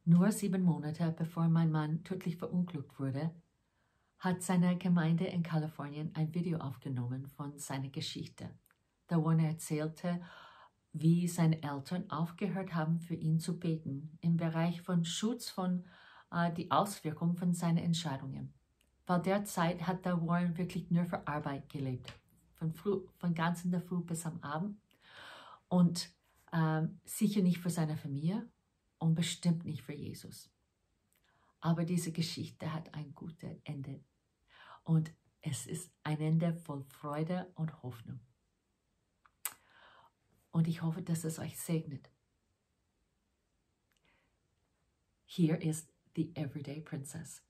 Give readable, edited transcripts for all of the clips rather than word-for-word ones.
Nur 7 Monate bevor mein Mann tödlich verunglückt wurde, hat seine Gemeinde in Kalifornien ein Video aufgenommen von seiner Geschichte, worin er erzählte, wie seine Eltern aufgehört haben, für ihn zu beten, im Bereich von Schutz von die Auswirkungen von seinen Entscheidungen. Weil derzeit hat der Warren wirklich nur für Arbeit gelebt, von ganz in der Früh bis am Abend und sicher nicht für seine Familie und bestimmt nicht für Jesus. Aber diese Geschichte hat ein gutes Ende und es ist ein Ende voll Freude und Hoffnung. Und ich hoffe, dass es euch segnet. Hier ist die Everyday Princess,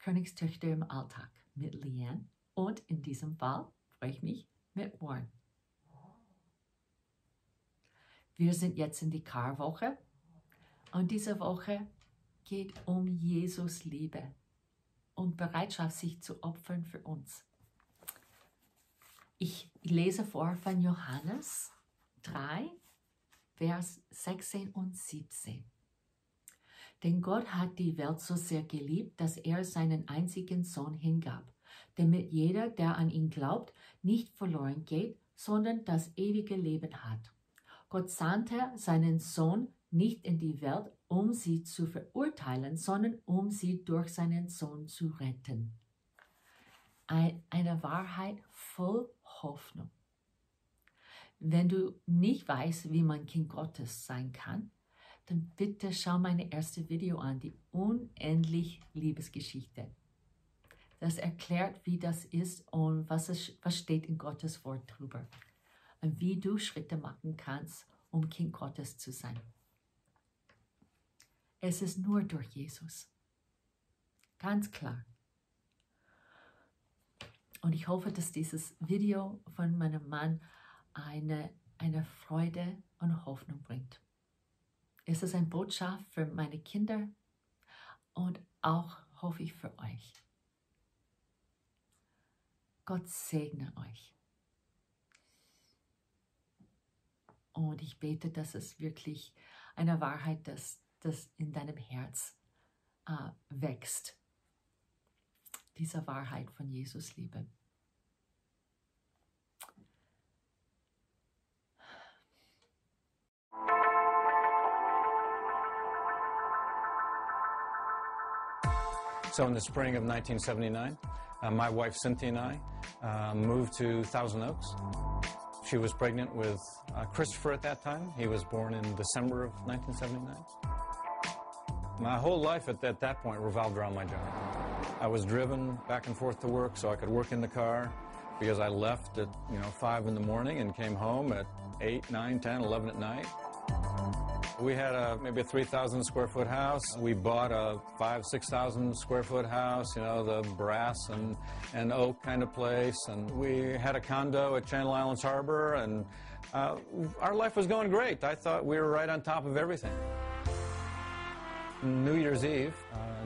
Königstöchter im Alltag mit Leanne und in diesem Fall freue ich mich mit Warren. Wir sind jetzt in die Karwoche und diese Woche geht um Jesus Liebe und Bereitschaft, sich zu opfern für uns. Ich lese vor von Johannes 3, Vers 16 und 17. Denn Gott hat die Welt so sehr geliebt, dass er seinen einzigen Sohn hingab, damit jeder, der an ihn glaubt, nicht verloren geht, sondern das ewige Leben hat. Gott sandte seinen Sohn nicht in die Welt, um sie zu verurteilen, sondern um sie durch seinen Sohn zu retten. Eine Wahrheit voll Hoffnung. Wenn du nicht weißt, wie man Kind Gottes sein kann, dann bitte schau meine erste Video an, die unendlich Liebesgeschichte. Das erklärt, wie das ist und was steht in Gottes Wort drüber. Und wie du Schritte machen kannst, um Kind Gottes zu sein. Es ist nur durch Jesus. Ganz klar. Und ich hoffe, dass dieses Video von meinem Mann eine Freude und Hoffnung bringt. Es ist eine Botschaft für meine Kinder und auch, hoffe ich, für euch. Gott segne euch. Und ich bete, dass es wirklich eine Wahrheit, das in deinem Herz wächst. Diese Wahrheit von Jesus Liebe. So in the spring of 1979, my wife Cynthia and I moved to Thousand Oaks. She was pregnant with Christopher at that time. He was born in December of 1979. My whole life at that point revolved around my job. I was driven back and forth to work so I could work in the car because I left at 5 in the morning and came home at 8, 9, 10, 11 at night. We had maybe a 3,000 square foot house. We bought a 5,000, 6,000 square foot house, the brass and oak kind of place. And we had a condo at Channel Islands Harbor, and our life was going great. I thought we were right on top of everything. New Year's Eve,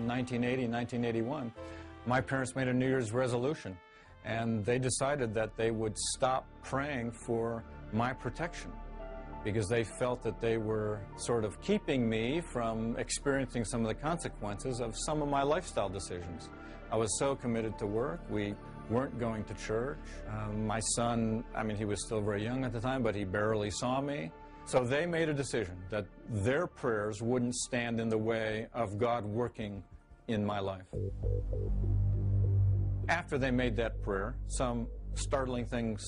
1980, 1981, my parents made a New Year's resolution, and they decided that they would stop praying for my protection, because they felt that they were sort of keeping me from experiencing some of the consequences of some of my lifestyle decisions. I was so committed to work. We weren't going to church. My son, he was still very young at the time, but he barely saw me. So they made a decision that their prayers wouldn't stand in the way of God working in my life. After they made that prayer, some startling things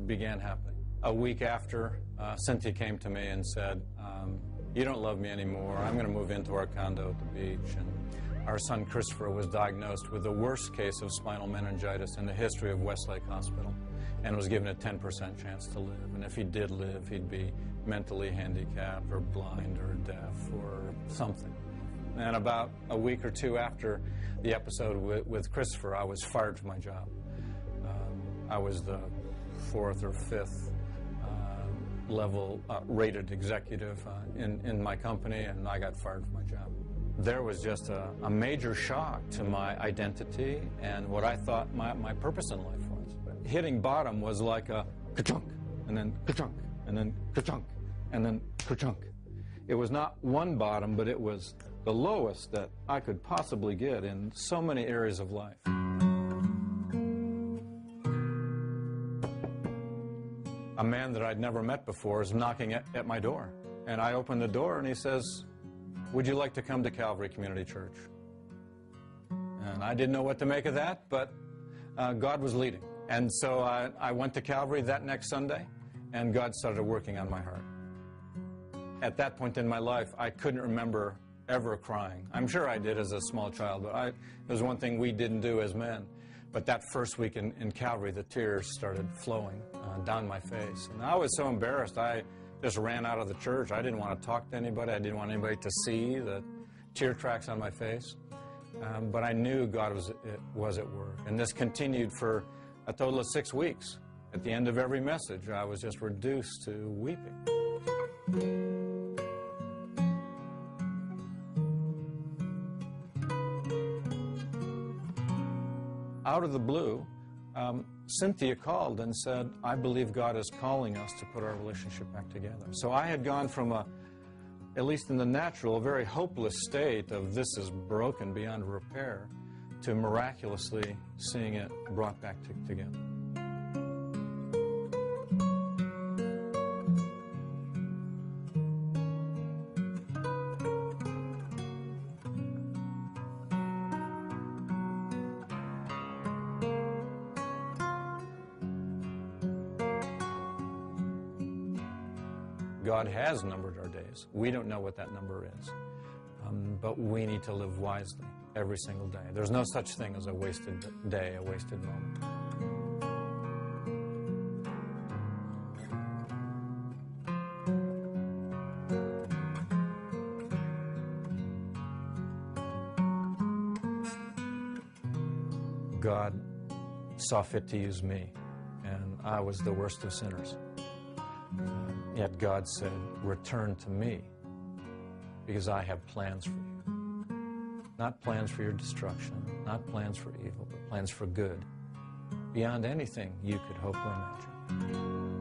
began happening. A week after, Cynthia came to me and said, you don't love me anymore. I'm going to move into our condo at the beach. And our son Christopher was diagnosed with the worst case of spinal meningitis in the history of Westlake Hospital and was given a 10% chance to live. And if he did live, he'd be mentally handicapped or blind or deaf or something. And about a week or two after the episode with Christopher, I was fired from my job. I was the 4th or 5th level rated executive in my company, and I got fired from my job. There was just a major shock to my identity and what I thought my purpose in life was. Hitting bottom was like a ka-chunk, and then ka-chunk, and then ka-chunk, and then ka-chunk. It was not one bottom, but it was the lowest that I could possibly get in so many areas of life. A man that I'd never met before is knocking at my door. And I open the door and he says, "Would you like to come to Calvary Community Church?" And I didn't know what to make of that, but God was leading. And so I went to Calvary that next Sunday, and God started working on my heart. At that point in my life, I couldn't remember ever crying. I'm sure I did as a small child, but it was one thing we didn't do as men. But that first week in Calvary, the tears started flowing down my face. And I was so embarrassed, I just ran out of the church. I didn't want to talk to anybody. I didn't want anybody to see the tear tracks on my face. But I knew God was at work. And this continued for a total of 6 weeks. At the end of every message, I was just reduced to weeping. Out of the blue, Cynthia called and said, "I believe God is calling us to put our relationship back together." So I had gone from at least in the natural, a very hopeless state of this is broken beyond repair, to miraculously seeing it brought back together. God has numbered our days. We don't know what that number is, but we need to live wisely every single day. There's no such thing as a wasted day, a wasted moment. God saw fit to use me, and I was the worst of sinners. Yet God said, "Return to me, because I have plans for you." Not plans for your destruction, not plans for evil, but plans for good, beyond anything you could hope or imagine.